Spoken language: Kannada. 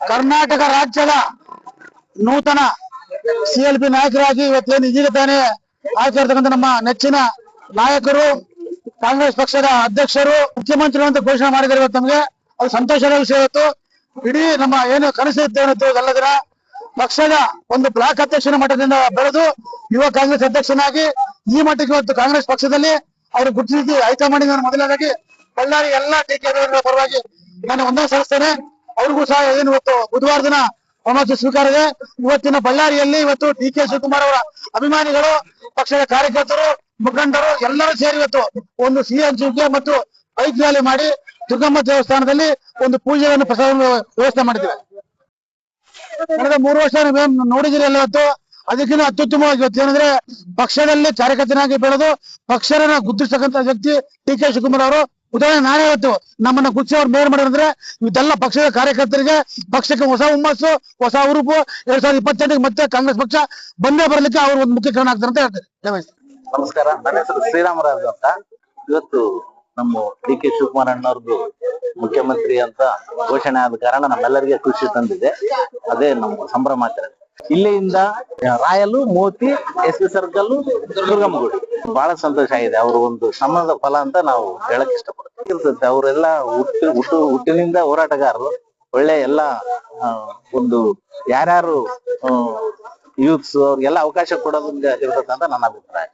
ಕರ್ನಾಟಕ ರಾಜ್ಯದ ನೂತನ ಸಿಎಲ್ಪಿ ನಾಯಕರಾಗಿ ಇವತ್ತೇನು ಇದೀಗ ತಾನೇ ಆಯ್ತಿರ್ತಕ್ಕಂಥ ನಮ್ಮ ನೆಚ್ಚಿನ ನಾಯಕರು ಕಾಂಗ್ರೆಸ್ ಪಕ್ಷದ ಅಧ್ಯಕ್ಷರು ಮುಖ್ಯಮಂತ್ರಿಗಳು ಅಂತ ಘೋಷಣೆ ಮಾಡಿದ್ದಾರೆ. ಇವತ್ತು ನಮಗೆ ಅದು ಸಂತೋಷದ ವಿಷಯ. ಇವತ್ತು ಇಡೀ ನಮ್ಮ ಏನು ಕನಸಿರುತ್ತೆ ಎಲ್ಲ ದಿನ ಪಕ್ಷದ ಒಂದು ಬ್ಲಾಕ್ ಅಧ್ಯಕ್ಷನ ಮಟ್ಟದಿಂದ ಬೆಳೆದು ಯುವ ಕಾಂಗ್ರೆಸ್ ಅಧ್ಯಕ್ಷನಾಗಿ ಈ ಮಟ್ಟಕ್ಕೆ ಇವತ್ತು ಕಾಂಗ್ರೆಸ್ ಪಕ್ಷದಲ್ಲಿ ಅವರು ಗುರುತಿಸಿ ಹೈಕಮಾಂಡ್ ಮೊದಲನೇದಾಗಿ ಬಳ್ಳಾರಿ ಎಲ್ಲಾ ಟೀಕೆಗಳ ಪರವಾಗಿ ನಾನು ಒಂದೇ ಸಲ್ಲಿಸ್ತೇನೆ. ಅವ್ರಿಗೂ ಸಹ ಏನು ಇವತ್ತು ಬುಧವಾರ ದಿನ ಪ್ರಮಾಣ ಸ್ವೀಕಾರ ಇದೆ. ಇವತ್ತಿನ ಬಳ್ಳಾರಿಯಲ್ಲಿ ಇವತ್ತು ಡಿ.ಕೆ. ಶಿವಕುಮಾರ್ ಅವರ ಅಭಿಮಾನಿಗಳು, ಪಕ್ಷದ ಕಾರ್ಯಕರ್ತರು, ಮುಖಂಡರು ಎಲ್ಲರೂ ಸೇರಿ ಇವತ್ತು ಒಂದು ಸಿಎಂ ಮತ್ತು ಬೈಕ್ ರ್ಯಾಲಿ ಮಾಡಿ ದುರ್ಗಮ್ಮ ದೇವಸ್ಥಾನದಲ್ಲಿ ಒಂದು ಪೂಜೆಯನ್ನು ಪ್ರಸಾದ ವ್ಯವಸ್ಥೆ ಮಾಡಿದ್ದೇವೆ. ಕಳೆದ 3 ವರ್ಷ ನೋಡಿದಿರಿ ಎಲ್ಲ. ಇವತ್ತು ಅದಕ್ಕಿಂತ ಅತ್ಯುತ್ತಮವಾಗಿ ಇವತ್ತು ಏನಂದ್ರೆ ಪಕ್ಷದಲ್ಲಿ ಕಾರ್ಯಕರ್ತನಾಗಿ ಬೆಳೆದು ಪಕ್ಷರನ್ನ ಗುರುತಿಸ್ತಕ್ಕಂಥ ವ್ಯಕ್ತಿ ಡಿ.ಕೆ. ಶಿವಕುಮಾರ್ ಅವರು. ಉದಾಹರಣೆ ನಾನೇ ಇವತ್ತು ನಮ್ಮನ್ನ ಗುರುತಿಸಿ ಅವ್ರು ಮೇಯರ್ ಮಾಡಿದ್ರೆ ಇದೆಲ್ಲ ಪಕ್ಷದ ಕಾರ್ಯಕರ್ತರಿಗೆ ಪಕ್ಷಕ್ಕೆ ಹೊಸ ಹುಮ್ಮಸ್ಸು, ಹೊಸ ಹುರುಪು. 2028ಕ್ಕೆ ಮತ್ತೆ ಕಾಂಗ್ರೆಸ್ ಪಕ್ಷ ಬಂದೇ ಬರಲಿಕ್ಕೆ ಅವರು ಒಂದು ಮುಖ್ಯ ಕಾರಣ ಆಗ್ತಾರೆ ಅಂತ ಹೇಳ್ತಾರೆ. ನಮಸ್ಕಾರ, ನನ್ನ ಹೆಸರು ಶ್ರೀರಾಮರಾಜು ಅಂತ. ಇವತ್ತು ನಮ್ಮ ಡಿ.ಕೆ. ಶಿವಕುಮಾರ್ ಅಣ್ಣವ್ರದ್ದು ಮುಖ್ಯಮಂತ್ರಿ ಅಂತ ಘೋಷಣೆ ಆದ ಕಾರಣ ನಮ್ಮೆಲ್ಲರಿಗೆ ಖುಷಿ ತಂದಿದೆ. ಅದೇ ನಮ್ಮ ಸಂಭ್ರಮಾಚರಣೆ. ಇಲ್ಲಿಂದ ರಾಯಲು, ಮೋತಿ, ಎಸ್.ಪಿ. ಸರ್ಕಲ್, ದುರ್ಗಮ್ಮಗುಡಿ ಬಹಳ ಸಂತೋಷ ಆಗಿದೆ. ಅವರು ಒಂದು ಶ್ರಮದ ಫಲ ಅಂತ ನಾವು ಹೇಳಕ್ ಇಷ್ಟಪಡ್ತೀವಿ. ಅವರೆಲ್ಲ ಹುಟ್ಟಿನಿಂದ ಹೋರಾಟಗಾರರು. ಒಳ್ಳೆ ಎಲ್ಲ ಒಂದು ಯಾರ್ಯಾರು ಯೂತ್ಸ್ ಅವ್ರಿಗೆಲ್ಲ ಅವಕಾಶ ಕೊಡೋದ್ರಿಂದ ಇರ್ತದೆ ಅಂತ ನನ್ನ ಅಭಿಪ್ರಾಯ.